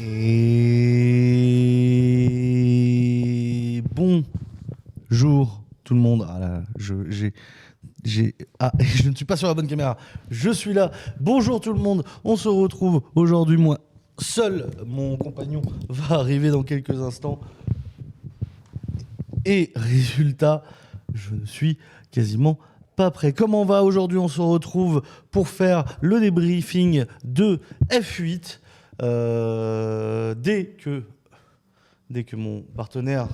Et bonjour tout le monde. Ah là, je ne suis pas sur la bonne caméra. Je suis là. Bonjour tout le monde. On se retrouve aujourd'hui, moi seul. Mon compagnon va arriver dans quelques instants. Et résultat, je ne suis quasiment pas prêt. Comment va aujourd'hui? On se retrouve pour faire le débriefing de F8. Dès que mon partenaire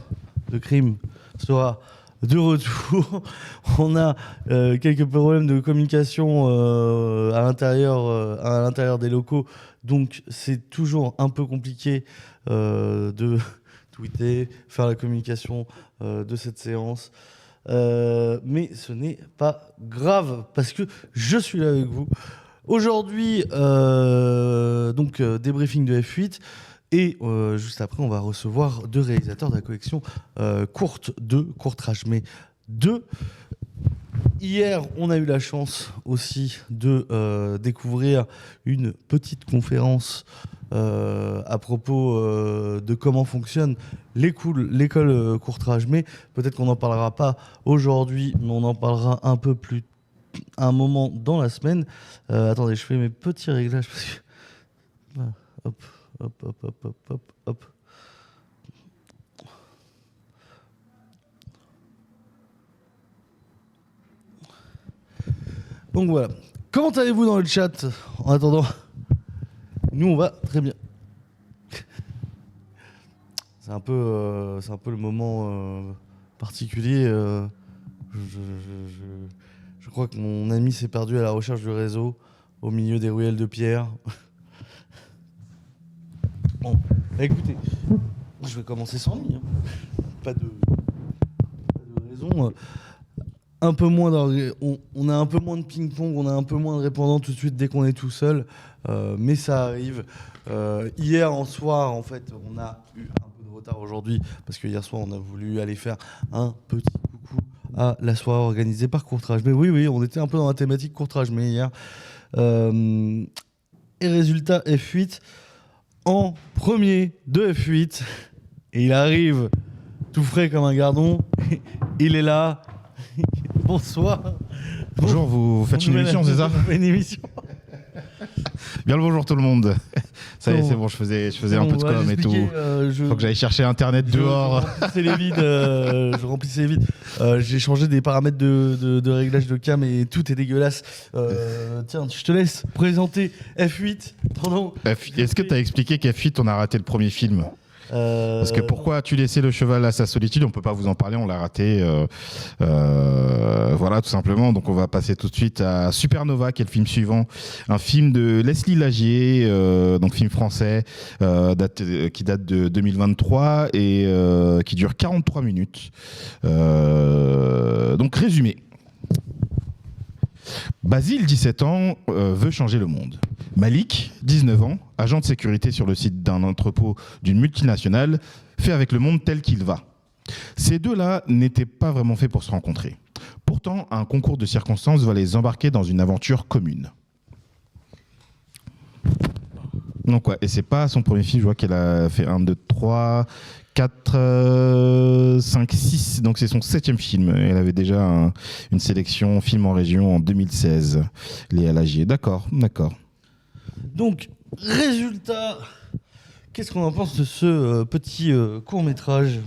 de crime sera de retour, on a quelques problèmes de communication à l'intérieur des locaux, donc c'est toujours un peu compliqué de tweeter, faire la communication de cette séance. Mais ce n'est pas grave parce que je suis là avec vous. Aujourd'hui, débriefing de F8 et juste après, on va recevoir deux réalisateurs de la collection Courte 2, Courtrage mais 2. Hier, on a eu la chance aussi de découvrir une petite conférence à propos de comment fonctionne l'école Courtrage mais. Peut-être qu'on n'en parlera pas aujourd'hui, mais on en parlera un peu plus un moment dans la semaine. Attendez, je fais mes petits réglages parce que... Hop. Donc voilà. Comment allez-vous dans le chat? En attendant, nous on va très bien. C'est un peu le moment particulier. Je crois que mon ami s'est perdu à la recherche du réseau au milieu des ruelles de pierre. Bon, écoutez, je vais commencer sans lui. Pas de raison. Un peu moins on a un peu moins de ping-pong, on a un peu moins de répondants tout de suite dès qu'on est tout seul. Mais ça arrive. Hier en soir, en fait, on a eu un peu de retard aujourd'hui parce que hier soir, on a voulu aller faire un petit coucou à la soirée organisée par Courtrage. Mais oui, on était un peu dans la thématique Courtrage mais hier. Et résultat, F8 en premier de F8. Et il arrive tout frais comme un gardon. Il est là. Bonsoir. Bonjour, vous faites une émission, c'est ça? Une émission. Bien le bonjour tout le monde. Ça y est, c'est bon, je faisais un peu de com et tout. Faut que j'aille chercher internet dehors. Je remplissais les vides. J'ai changé des paramètres de réglage de cam et tout est dégueulasse. Tiens, je te laisse présenter F8. Pardon. Est-ce que tu as expliqué qu'F8, on a raté le premier film? Parce que pourquoi as-tu laissé le cheval à sa solitude? On peut pas vous en parler, on l'a raté. Voilà, tout simplement. Donc on va passer tout de suite à Supernova, qui est le film suivant. Un film de Leslie Lagier, donc film français, qui date de 2023 et qui dure 43 minutes. Donc résumé. Basile, 17 ans, veut changer le monde. Malik, 19 ans, agent de sécurité sur le site d'un entrepôt d'une multinationale, fait avec le monde tel qu'il va. Ces deux-là n'étaient pas vraiment faits pour se rencontrer. Pourtant, un concours de circonstances va les embarquer dans une aventure commune. Donc ouais, et c'est pas son premier film, je vois qu'elle a fait 1, 2, 3... 4, 5, 6, donc c'est son 7e film. Elle avait déjà une sélection film en région en 2016. Léa Lagier, d'accord. Donc, résultat, qu'est-ce qu'on en pense de ce petit court-métrage?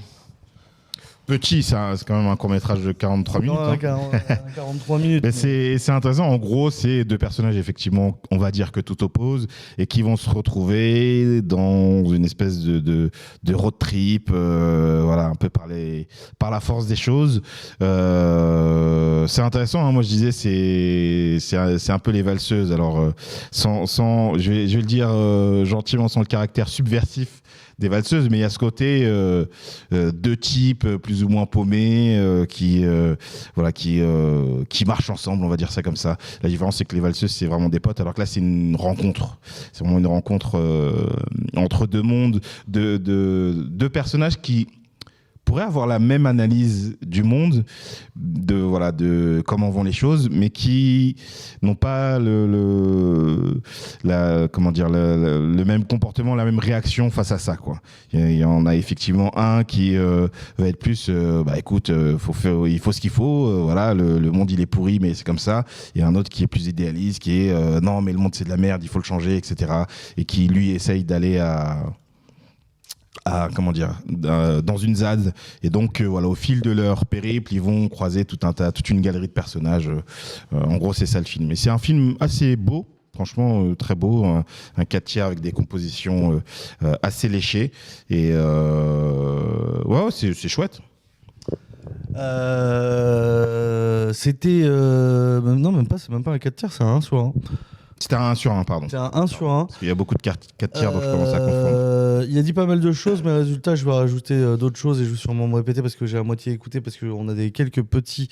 Petit, c'est quand même un court-métrage de 43 minutes. 43 minutes. Mais c'est intéressant. En gros, c'est deux personnages, effectivement, on va dire que tout oppose, et qui vont se retrouver dans une espèce de road trip, voilà, un peu par la force des choses. C'est intéressant, hein. Moi, je disais, c'est un peu les valseuses. Alors, je vais le dire gentiment, sans le caractère subversif des valseuses, mais il y a ce côté deux types plus ou moins paumés qui marchent ensemble, on va dire ça comme ça. La différence, c'est que les valseuses, c'est vraiment des potes, alors que là, c'est une rencontre. C'est vraiment une rencontre entre deux mondes, deux personnages qui pourraient avoir la même analyse du monde, de comment vont les choses, mais qui n'ont pas le même comportement, la même réaction face à ça, quoi. Il y en a effectivement un qui va être plus, écoute, il faut ce qu'il faut, voilà, le monde il est pourri, mais c'est comme ça. Il y a un autre qui est plus idéaliste, qui est non, mais le monde c'est de la merde, il faut le changer, etc. Et qui lui essaye d'aller dans une ZAD. Et donc au fil de leur périple, ils vont croiser toute une galerie de personnages. En gros, c'est ça le film. Et c'est un film assez beau. Franchement, très beau, un 4/3 avec des compositions assez léchées. Et c'est chouette. C'était. Non, même pas, c'est même pas un 4/3, c'est un 1 sur 1. C'était un 1 sur 1, pardon. C'est un 1 sur 1. Parce qu'il y a beaucoup de 4/3, donc je commence à confondre. Il a dit pas mal de choses, mais résultat, je vais rajouter d'autres choses et je vais sûrement me répéter parce que j'ai à moitié écouté, parce qu'on a quelques petits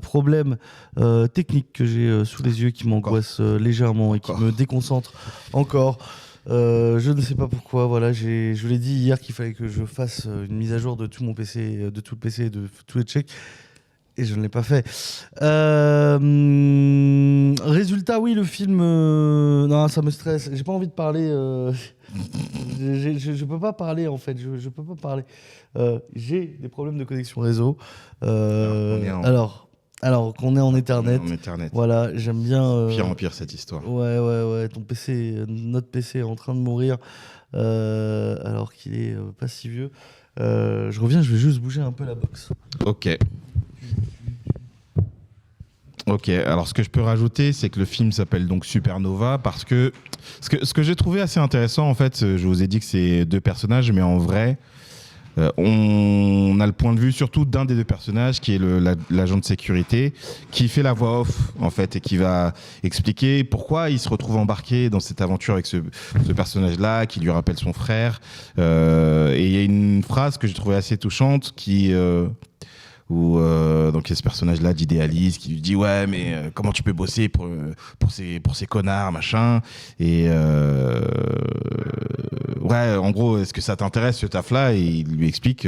problèmes techniques que j'ai sous les yeux qui m'angoissent légèrement et qui me déconcentrent encore. Je ne sais pas pourquoi. Voilà, je vous l'ai dit hier qu'il fallait que je fasse une mise à jour de tout mon PC, de tout le PC et de tous les checks. Et je ne l'ai pas fait. Résultat, oui, le film... non, ça me stresse. J'ai pas envie de parler. Je peux pas parler, en fait. Je peux pas parler. J'ai des problèmes de connexion réseau. Alors qu'on est en Ethernet. Voilà, j'aime bien... Pire en pire, cette histoire. Ouais. Ton PC, notre PC est en train de mourir. Alors qu'il est pas si vieux. Je reviens, je vais juste bouger un peu la box. Ok, alors ce que je peux rajouter, c'est que le film s'appelle donc Supernova parce que ce que j'ai trouvé assez intéressant, en fait, je vous ai dit que c'est 2 personnages, mais en vrai, on a le point de vue surtout d'un des 2 personnages qui est l'agent de sécurité qui fait la voix off, en fait, et qui va expliquer pourquoi il se retrouve embarqué dans cette aventure avec ce personnage-là qui lui rappelle son frère. Et il y a une phrase que j'ai trouvée assez touchante où donc il y a ce personnage-là d'idéaliste qui lui dit ouais, mais comment tu peux bosser pour ces connards, machin. Et ouais, en gros, est-ce que ça t'intéresse ce taf-là? Et il lui explique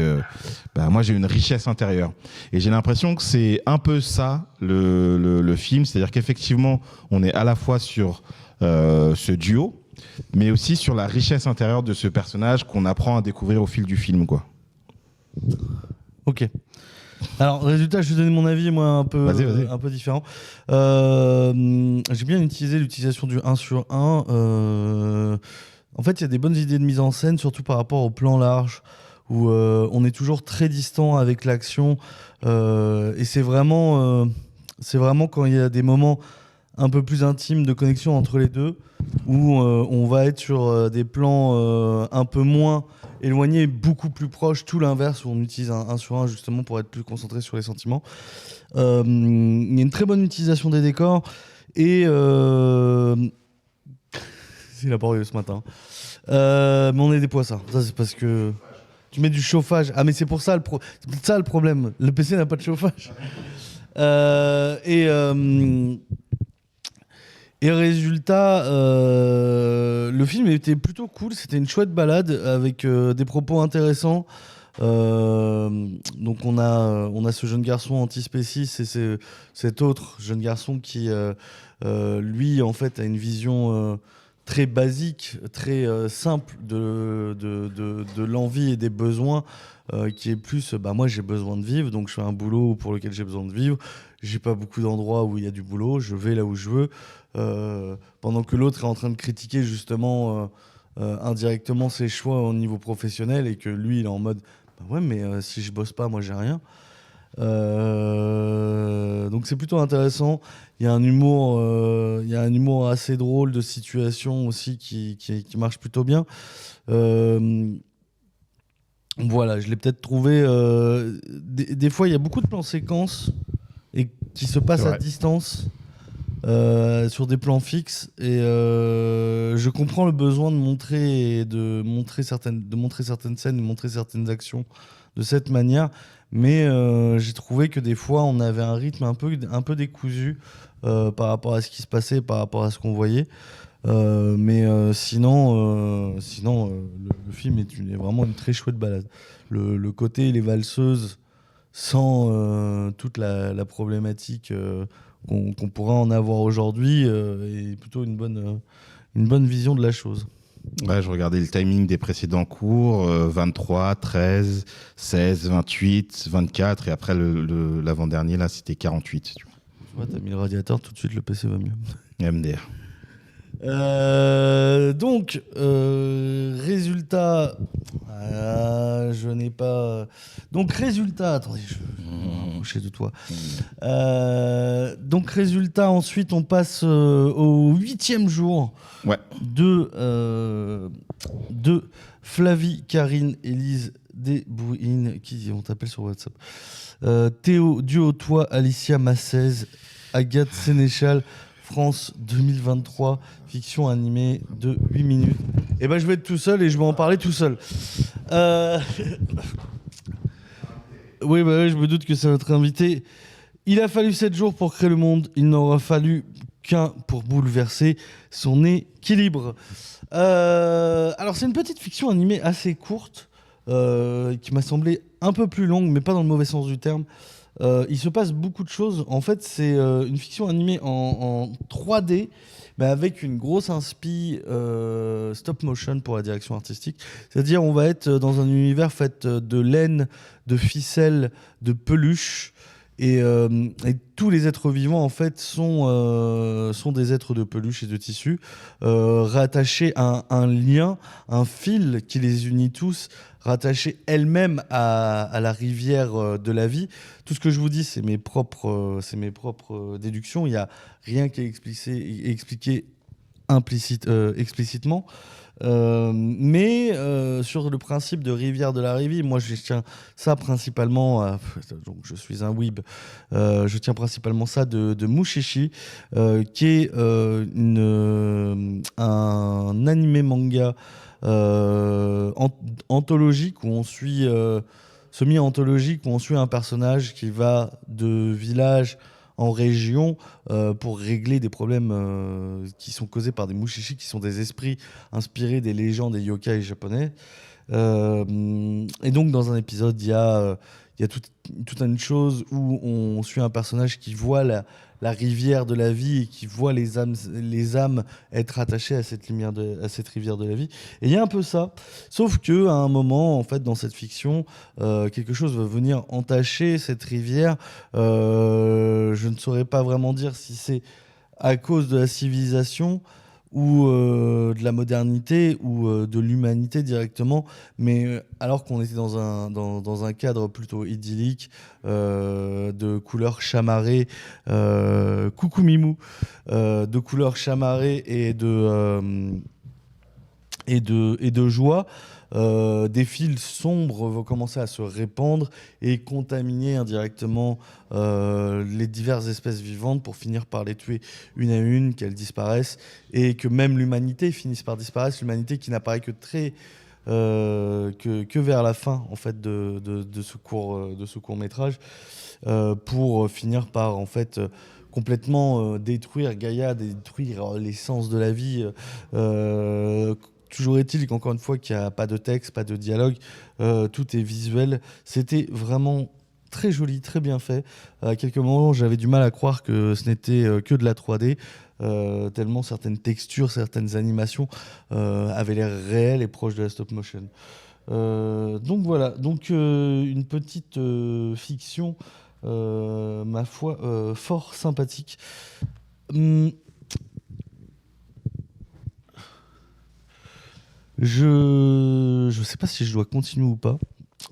moi j'ai une richesse intérieure. Et j'ai l'impression que c'est un peu ça le film, c'est-à-dire qu'effectivement on est à la fois sur ce duo, mais aussi sur la richesse intérieure de ce personnage qu'on apprend à découvrir au fil du film, quoi. Ok. Alors, résultat, je vais donner mon avis, moi, un peu différent. J'ai bien utilisé l'utilisation du 1 sur 1. En fait, il y a des bonnes idées de mise en scène, surtout par rapport au plan large, où on est toujours très distant avec l'action. Et c'est vraiment quand il y a des moments un peu plus intimes de connexion entre les deux, où on va être sur des plans un peu moins éloigné, beaucoup plus proche, tout l'inverse, où on utilise un 1 sur 1 justement pour être plus concentré sur les sentiments. Il y a une très bonne utilisation des décors et c'est laborieux ce matin. Mais on est des poissards. Ça, c'est parce que tu mets du chauffage. Ah, mais c'est pour ça le problème. Le PC n'a pas de chauffage. Et résultat, le film était plutôt cool. C'était une chouette balade avec des propos intéressants. Donc on a ce jeune garçon antispéciste et cet autre jeune garçon qui, lui, en fait, a une vision très basique, très simple de l'envie et des besoins, qui est plus, moi j'ai besoin de vivre, donc je fais un boulot pour lequel j'ai besoin de vivre. J'ai pas beaucoup d'endroits où il y a du boulot, je vais là où je veux. Pendant que l'autre est en train de critiquer justement indirectement ses choix au niveau professionnel et que lui il est en mode ouais, mais si je bosse pas, moi j'ai rien. Donc c'est plutôt intéressant. Il y a un humour assez drôle de situation aussi qui marche plutôt bien. Voilà, je l'ai peut-être trouvé. Des fois, il y a beaucoup de plans séquences et qui se passent à distance. Sur des plans fixes et je comprends le besoin de montrer certaines scènes, de montrer certaines actions de cette manière, mais j'ai trouvé que des fois on avait un rythme un peu décousu par rapport à ce qui se passait, par rapport à ce qu'on voyait. Sinon, le film est vraiment une très chouette balade. Le côté les valseuses sans toute la problématique qu'on pourrait en avoir aujourd'hui est plutôt une bonne vision de la chose. Ouais, je regardais le timing des précédents cours, 23, 13, 16, 28, 24, et après l'avant-dernier, là, c'était 48. Tu vois, t'as mis le radiateur, tout de suite, le PC va mieux. MDR. Résultat, je n'ai pas. Donc résultat, attendez, je vais m'approcher de toi. Donc résultat, ensuite on passe au 8e jour de Flavie, Karine, Élise Desbouines, qui on t'appelle sur WhatsApp. Théo Duhautois, Alicia Massez, Agathe Sénéchal. France 2023, fiction animée de 8 minutes. Et ben je vais être tout seul et je vais en parler tout seul. Oui, je me doute que c'est notre invité. Il a fallu 7 jours pour créer le monde. Il n'aura fallu qu'un pour bouleverser son équilibre. Alors c'est une petite fiction animée assez courte qui m'a semblé un peu plus longue, mais pas dans le mauvais sens du terme. Il se passe beaucoup de choses. En fait, c'est une fiction animée en 3D, mais avec une grosse inspi stop motion pour la direction artistique. C'est-à-dire, on va être dans un univers fait de laine, de ficelle, de peluche. Et tous les êtres vivants, en fait, sont des êtres de peluche et de tissu, rattachés à un lien, un fil qui les unit tous, rattachés elles-mêmes à la rivière de la vie. Tout ce que je vous dis, c'est mes propres déductions. Il n'y a rien qui est expliqué explicitement. Mais sur le principe de rivière de la rivière, moi je tiens ça principalement donc je suis un weeb, je tiens principalement ça de Mushishi, qui est un animé manga anthologique où on suit semi-anthologique où on suit un personnage qui va de village en région pour régler des problèmes qui sont causés par des mushishi, qui sont des esprits inspirés des légendes des yokai japonais. Et donc dans un épisode, il y a toute une chose où on suit un personnage qui voit la rivière de la vie et qui voit les âmes être attachées à cette rivière de la vie. Et il y a un peu ça, sauf que à un moment, en fait, dans cette fiction, quelque chose va venir entacher cette rivière. Je ne saurais pas vraiment dire si c'est à cause de la civilisation ou de la modernité ou de l'humanité directement, mais alors qu'on était dans un cadre plutôt idyllique, de couleurs chamarrées, coucou Mimou, de couleurs chamarrées et de joie. Des fils sombres vont commencer à se répandre et contaminer indirectement les diverses espèces vivantes pour finir par les tuer une à une, qu'elles disparaissent et que même l'humanité finisse par disparaître. L'humanité qui n'apparaît que vers la fin en fait de ce court métrage pour finir par en fait complètement détruire Gaïa, détruire l'essence de la vie. Toujours est-il qu'encore une fois, qu'il n'y a pas de texte, pas de dialogue, tout est visuel. C'était vraiment très joli, très bien fait. À quelques moments, j'avais du mal à croire que ce n'était que de la 3D, tellement certaines textures, certaines animations avaient l'air réelles et proches de la stop motion. Donc voilà, une petite fiction, ma foi, fort sympathique. Je sais pas si je dois continuer ou pas.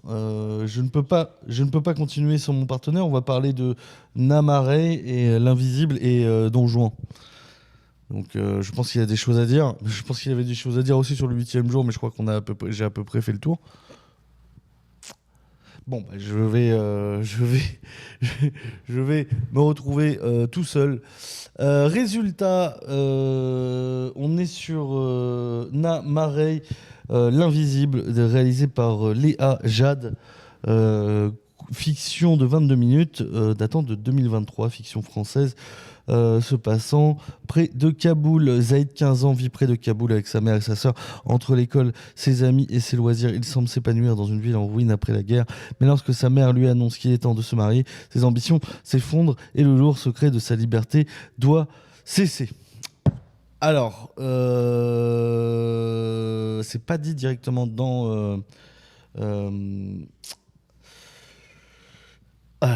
Je ne peux pas continuer sans mon partenaire. On va parler de Namare et l'Invisible et Don Juan. Donc je pense qu'il y a des choses à dire. Je pense qu'il y avait des choses à dire aussi sur le 8e jour, mais je crois j'ai à peu près fait le tour. Bon, je vais me retrouver tout seul. Résultat, on est sur Namare, l'Invisible, réalisé par Léa Jade. Fiction de 22 minutes, datant de 2023, fiction française. se passant près de Kaboul. Zaïd, 15 ans, vit près de Kaboul avec sa mère et sa sœur. Entre l'école, ses amis et ses loisirs, il semble s'épanouir dans une ville en ruine après la guerre. Mais lorsque sa mère lui annonce qu'il est temps de se marier, ses ambitions s'effondrent et le lourd secret de sa liberté doit cesser. Alors, c'est pas dit directement dans...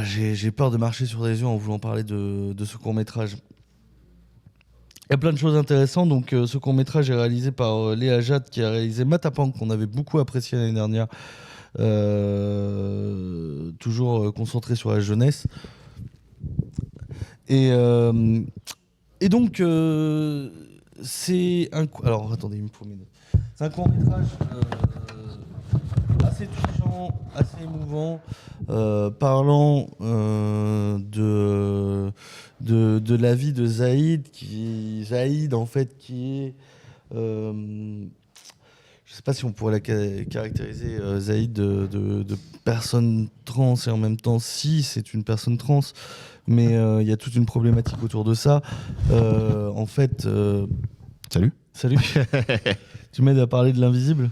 j'ai peur de marcher sur des œufs en voulant parler de ce court-métrage. Il y a plein de choses intéressantes. Donc, ce court-métrage est réalisé par Léa Jade, qui a réalisé Matapan, qu'on avait beaucoup apprécié l'année dernière. Toujours concentré sur la jeunesse. Et donc, c'est un... Alors, attendez, il me faut mes notes. C'est un court-métrage assez touchant, assez émouvant, parlant de la vie de Zaïd, qui est... je sais pas si on pourrait la caractériser, Zaïd, de personne trans, et en même temps, si, c'est une personne trans, mais il y a toute une problématique autour de ça. En fait... Salut. Tu m'aides à parler de l'invisible ?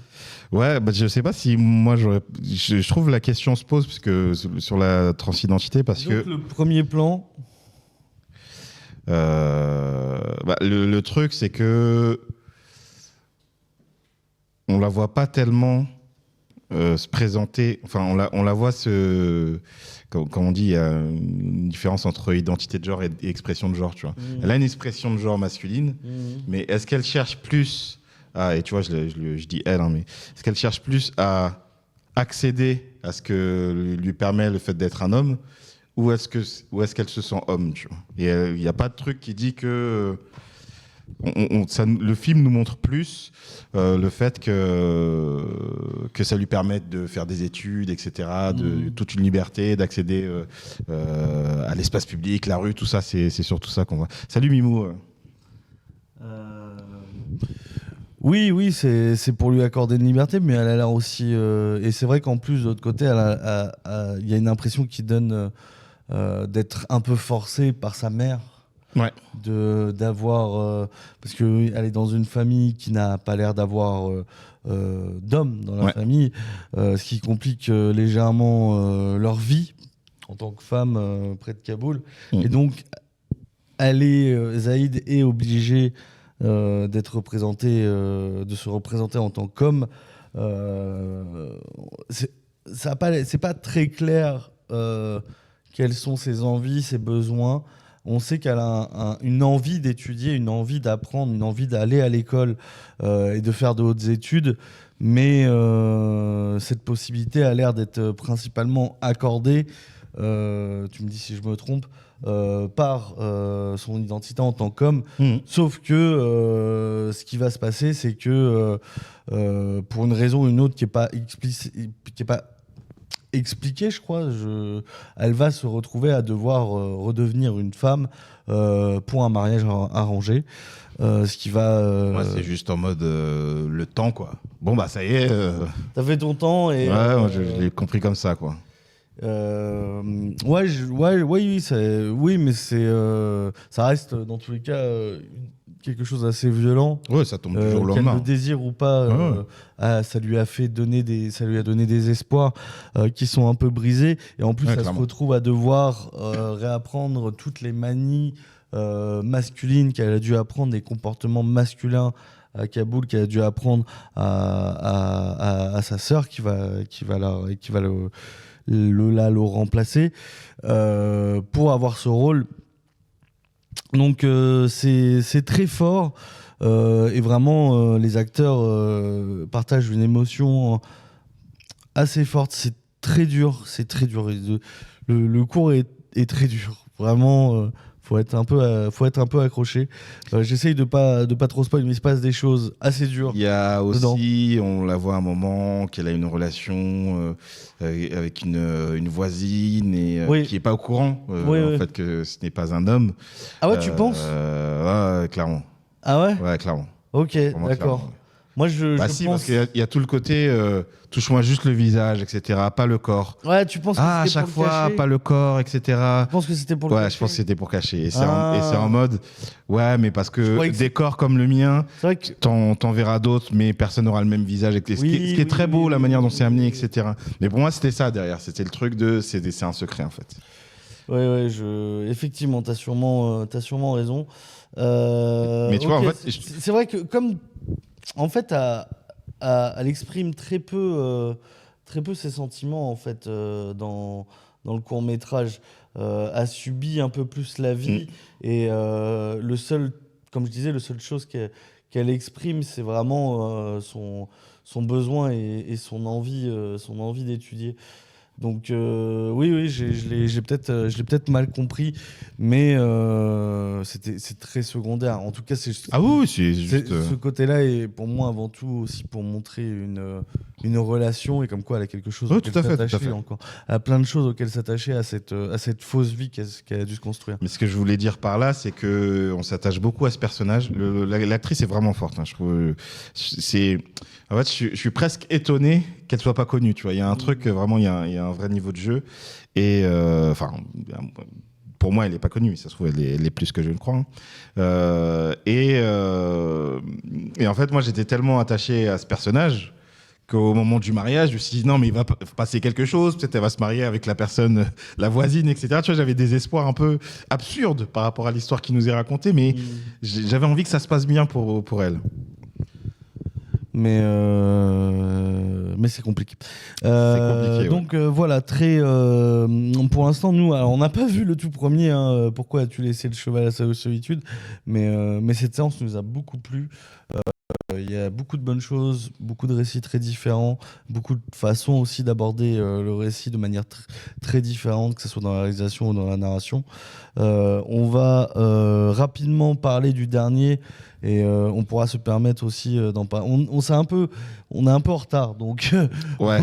Ouais, bah, je sais pas si moi je trouve la question se pose parce que sur la transidentité parce donc, que le premier plan. Le truc c'est que on la voit pas tellement se présenter. Enfin, on la voit comme on dit, il y a une différence entre identité de genre et expression de genre, tu vois. Elle a une expression de genre masculine, mais est-ce qu'elle cherche plus et tu vois, je dis elle, hein, mais est-ce qu'elle cherche plus à accéder à ce que lui permet le fait d'être un homme, ou est-ce qu'elle se sent homme, tu vois. Et il n'y a pas de truc qui dit que le film nous montre plus le fait que ça lui permette de faire des études, etc., toute une liberté, d'accéder à l'espace public, la rue, tout ça, c'est surtout ça qu'on voit. Salut Mimou. Oui, c'est pour lui accorder une liberté, mais elle a l'air aussi... et c'est vrai qu'en plus, de l'autre côté, il y a une impression qui donne d'être un peu forcée par sa mère. Ouais. D'avoir... parce qu'elle est dans une famille qui n'a pas l'air d'avoir d'hommes dans la famille, ce qui complique légèrement leur vie en tant que femme près de Kaboul. Et donc, Zaïd est obligée d'être représentée, de se représenter en tant qu'homme. C'est pas très clair quelles sont ses envies, ses besoins. On sait qu'elle a une envie d'étudier, une envie d'apprendre, une envie d'aller à l'école et de faire de hautes études, mais cette possibilité a l'air d'être principalement accordée, tu me dis si je me trompe, par son identité en tant qu'homme. Sauf que ce qui va se passer, c'est que pour une raison ou une autre qui n'est pas expliquée, je crois, elle va se retrouver à devoir redevenir une femme pour un mariage arrangé. Ce qui va... Moi, c'est juste en mode le temps, quoi. Bon, bah ça y est. T'as fait ton temps et... Ouais, moi, je l'ai compris comme ça, quoi. Oui, mais ça reste dans tous les cas quelque chose d'assez violent. Ouais, ça tombe du jour au qu'elle lendemain. le désire ou pas, ça lui a donné des espoirs qui sont un peu brisés, et en plus elle se retrouve à devoir réapprendre toutes les manies masculines qu'elle a dû apprendre, des comportements masculins à Kaboul qu'elle a dû apprendre à sa sœur qui va le remplacer pour avoir ce rôle. Donc c'est très fort et vraiment les acteurs partagent une émotion assez forte. C'est très dur. Le cours est très dur. Vraiment, faut être un peu accroché. J'essaye de pas trop spoil, mais il se passe des choses assez dures. Il y a aussi, on la voit à un moment, qu'elle a une relation avec une voisine et qui est pas au courant en fait que ce n'est pas un homme. Ah ouais, tu penses ? Ouais, clairement. Ah ouais ? Ouais, clairement. Ok, vraiment, d'accord. Clairement. Moi, je Si, pense... parce qu'il y a tout le côté touche-moi juste le visage, etc. Pas le corps. Ouais, tu penses que À c'était chaque pour le fois, cacher? pas le corps, etc. Tu penses que c'était pour le Ouais, cacher? je pense que c'était pour cacher. Et c'est Ah. en mode, ouais, mais parce Je que croyais que des corps comme le mien, C'est vrai que... t'en verras d'autres, mais personne n'aura le même visage. Ce qui est très beau, la manière dont c'est amené, etc. Mais pour moi, c'était ça derrière. C'était le truc de, c'est un secret, en fait. Ouais, effectivement, t'as sûrement raison. Mais tu vois, en fait, c'est vrai que comme, en fait, elle exprime très peu ses sentiments en fait dans le court métrage. A subi un peu plus la vie et comme je disais, le seule chose qu'elle exprime, c'est vraiment son besoin et son envie d'étudier. Donc oui, je l'ai peut-être mal compris, mais c'est très secondaire. En tout cas, ah oui, c'est juste. ce côté-là est pour moi avant tout aussi pour montrer une relation et comme quoi elle a quelque chose auquel s'attacher encore. Elle a plein de choses auxquelles s'attacher à cette fausse vie qu'elle a dû se construire. Mais ce que je voulais dire par là, c'est que on s'attache beaucoup à ce personnage. L'actrice est vraiment forte, hein, je trouve. En fait, je suis presque étonné qu'elle soit pas connue. Tu vois, il y a un truc vraiment, il y a un vrai niveau de jeu. Et enfin, pour moi, elle est pas connue. Ça se trouve, elle est plus que je ne crois. Hein. Et en fait, moi, j'étais tellement attaché à ce personnage qu'au moment du mariage, je me suis dit non, mais il va passer quelque chose. Peut-être elle va se marier avec la personne, la voisine, etc. Tu vois, j'avais des espoirs un peu absurdes par rapport à l'histoire qui nous est racontée, mais j'avais envie que ça se passe bien pour elle. Mais c'est compliqué. Ouais. Donc voilà, pour l'instant, nous, alors, on n'a pas vu le tout premier. Hein, pourquoi as-tu laissé le cheval à sa solitude, mais cette séance nous a beaucoup plu. Il y a beaucoup de bonnes choses, beaucoup de récits très différents, beaucoup de façons aussi d'aborder le récit de manière très différente, que ce soit dans la réalisation ou dans la narration. On va rapidement parler du dernier et on pourra se permettre aussi d'en parler. On est un peu en retard, donc ouais.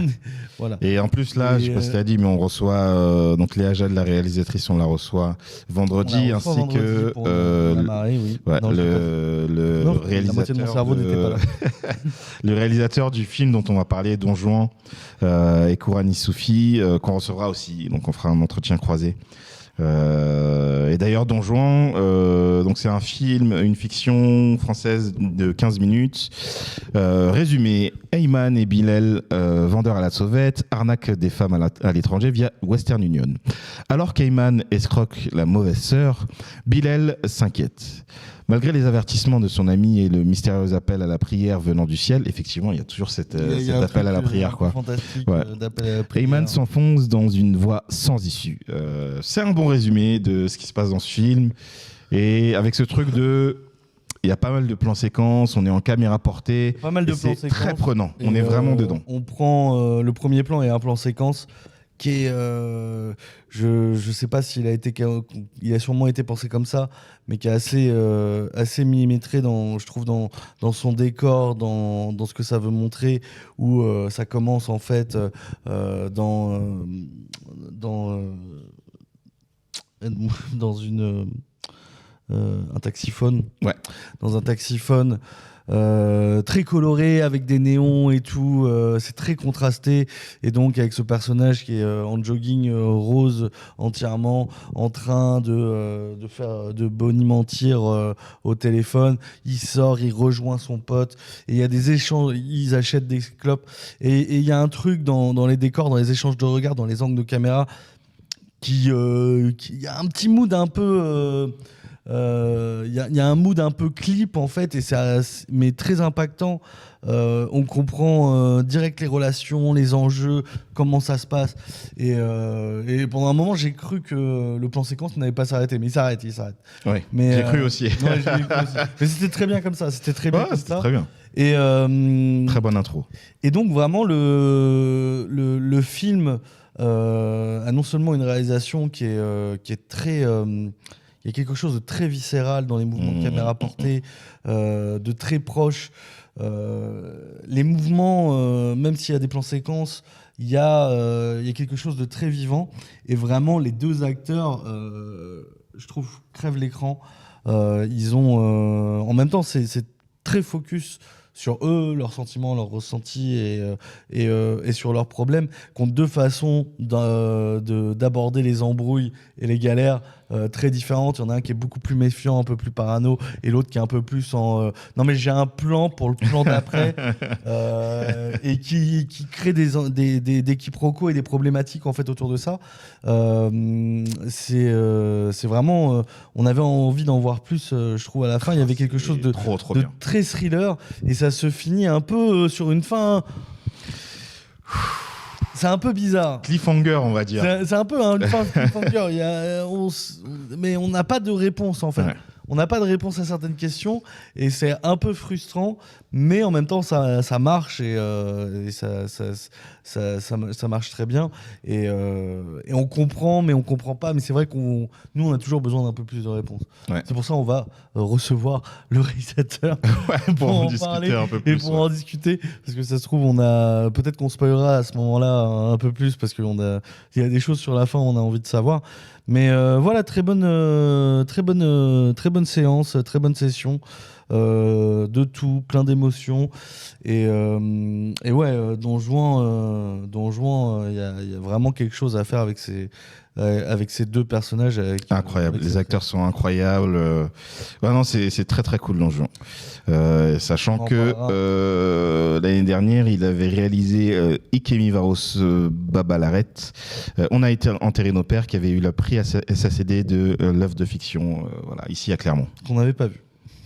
Voilà. Et en plus là, je sais pas si tu as dit, mais on reçoit donc Léa Jade, la réalisatrice, on la reçoit vendredi, ainsi que oui. Ouais, le réalisateur. La moitié de mon cerveau n'était pas là. Le réalisateur du film dont on va parler, Don Juan, et Kourani Soufi, qu'on recevra aussi. Donc on fera un entretien croisé. Et d'ailleurs, Don Juan, donc c'est un film, une fiction française de 15 minutes. Résumé, Ayman et Bilal, vendeurs à la sauvette, arnaquent des femmes à l'étranger via Western Union. Alors qu'Ayman escroque la mauvaise sœur, Bilal s'inquiète. Malgré les avertissements de son ami et le mystérieux appel à la prière venant du ciel, effectivement, il y a toujours cet appel à la prière, quoi. Fantastique, ouais. D'appel à la prière. Ayman s'enfonce dans une voie sans issue. C'est un bon résumé de ce qui se passe dans ce film. Et avec ce truc de... Il y a pas mal de plans séquences, on est en caméra portée. Pas mal de plans séquences. C'est très prenant, on est vraiment dedans. On prend le premier plan et un plan séquence qui est... je sais pas s'il a été... Il a sûrement été pensé comme ça, mais qui est assez millimétré, je trouve, dans son décor, dans ce que ça veut montrer, où ça commence en fait dans un taxiphone. Ouais. Dans un taxiphone très coloré avec des néons et tout, c'est très contrasté, et donc avec ce personnage qui est en jogging rose entièrement, en train de bonimentir au téléphone. Il sort, il rejoint son pote et il y a des échanges, ils achètent des clopes, et il y a un truc dans les décors, dans les échanges de regards, dans les angles de caméra qui y a un petit mood un peu il y a un mood un peu clip en fait, mais très impactant. On comprend direct les relations, les enjeux, comment ça se passe, et pendant un moment j'ai cru que le plan séquence n'allait pas s'arrêter, mais il s'arrête. Ouais, j'ai cru aussi. Ouais, j'ai cru aussi. Mais c'était très bien comme ça, c'était très bien. C'était très bien. Et très bonne intro. Et donc vraiment le film a non seulement une réalisation qui est très il y a quelque chose de très viscéral dans les mouvements de caméra portés, de très proche. Les mouvements, même s'il y a des plans séquences, il y a quelque chose de très vivant. Et vraiment, les deux acteurs, je trouve, crèvent l'écran. Ils ont, en même temps, c'est très focus sur eux, leurs sentiments, leurs ressentis et sur leurs problèmes, qui ont deux façons d'aborder les embrouilles et les galères très différentes. Il y en a un qui est beaucoup plus méfiant, un peu plus parano, et l'autre qui est un peu plus en non mais j'ai un plan pour le plan d'après et qui crée des quiproquos et des problématiques en fait autour de ça. C'est vraiment on avait envie d'en voir plus, je trouve. À la fin il y avait quelque chose de bien. très thriller, et ça se finit un peu sur une fin. C'est un peu bizarre. Cliffhanger, on va dire. C'est un peu une fin de cliffhanger. Mais on n'a pas de réponse en fait. Ouais. On n'a pas de réponse à certaines questions et c'est un peu frustrant, mais en même temps ça marche et ça marche très bien et on comprend, mais on comprend pas. Mais c'est vrai nous on a toujours besoin d'un peu plus de réponses. Ouais. C'est pour ça on va recevoir le réalisateur pour en parler un peu plus, et pour en discuter, parce que ça se trouve peut-être qu'on spoilera à ce moment-là un peu plus, parce qu'il y a des choses sur la fin on a envie de savoir. Mais voilà, très bonne séance, très bonne session, de tout, plein d'émotions. Et ouais, Don Juan, il y a vraiment quelque chose à faire avec ces deux personnages. Incroyable, les acteurs sont incroyables. Ouais, non, c'est très très cool, Don Juan. Sachant que l'année dernière, il avait réalisé Ikemi Varos Babalaret. On a été enterré nos pères, qui avait eu le prix SACD de l'œuvre de fiction, voilà, ici à Clermont. Qu'on n'avait pas vu.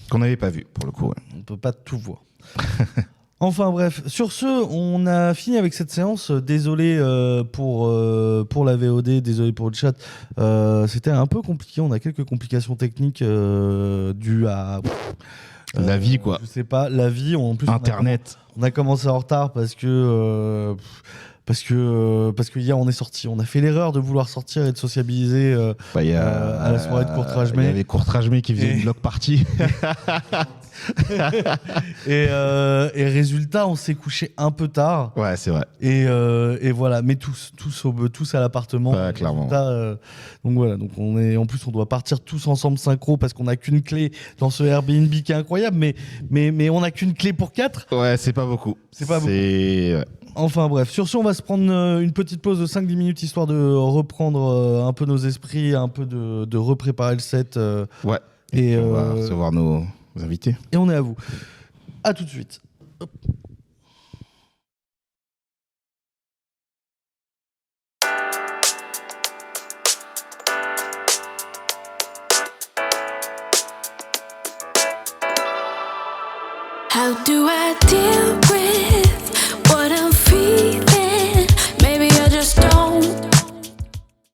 Qu'on n'avait pas vu, pour le coup. Ouais. On ne peut pas tout voir. Enfin bref, sur ce, on a fini avec cette séance. Désolé pour la VOD, désolé pour le chat. C'était un peu compliqué, on a quelques complications techniques dues à... la vie, quoi. Je sais pas, la vie. En plus, Internet. On a commencé en retard parce que hier on est sorti. On a fait l'erreur de vouloir sortir et de sociabiliser à la soirée de Courtrajmé. Il y avait Courtrajmé qui faisait une block party. et résultat, on s'est couché un peu tard. Ouais, c'est vrai. Et voilà, mais tous à l'appartement. Ouais, clairement. Donc voilà, donc en plus on doit partir tous ensemble synchro parce qu'on n'a qu'une clé dans ce Airbnb qui est incroyable, mais on n'a qu'une clé pour 4. Ouais, c'est pas beaucoup. Ouais. Enfin bref, sur ce, on va se prendre une petite pause de 5-10 minutes histoire de reprendre un peu nos esprits, un peu de repréparer le set. Ouais. Et on va recevoir nos invités. Et on est à vous. À tout de suite. Hop. How do I deal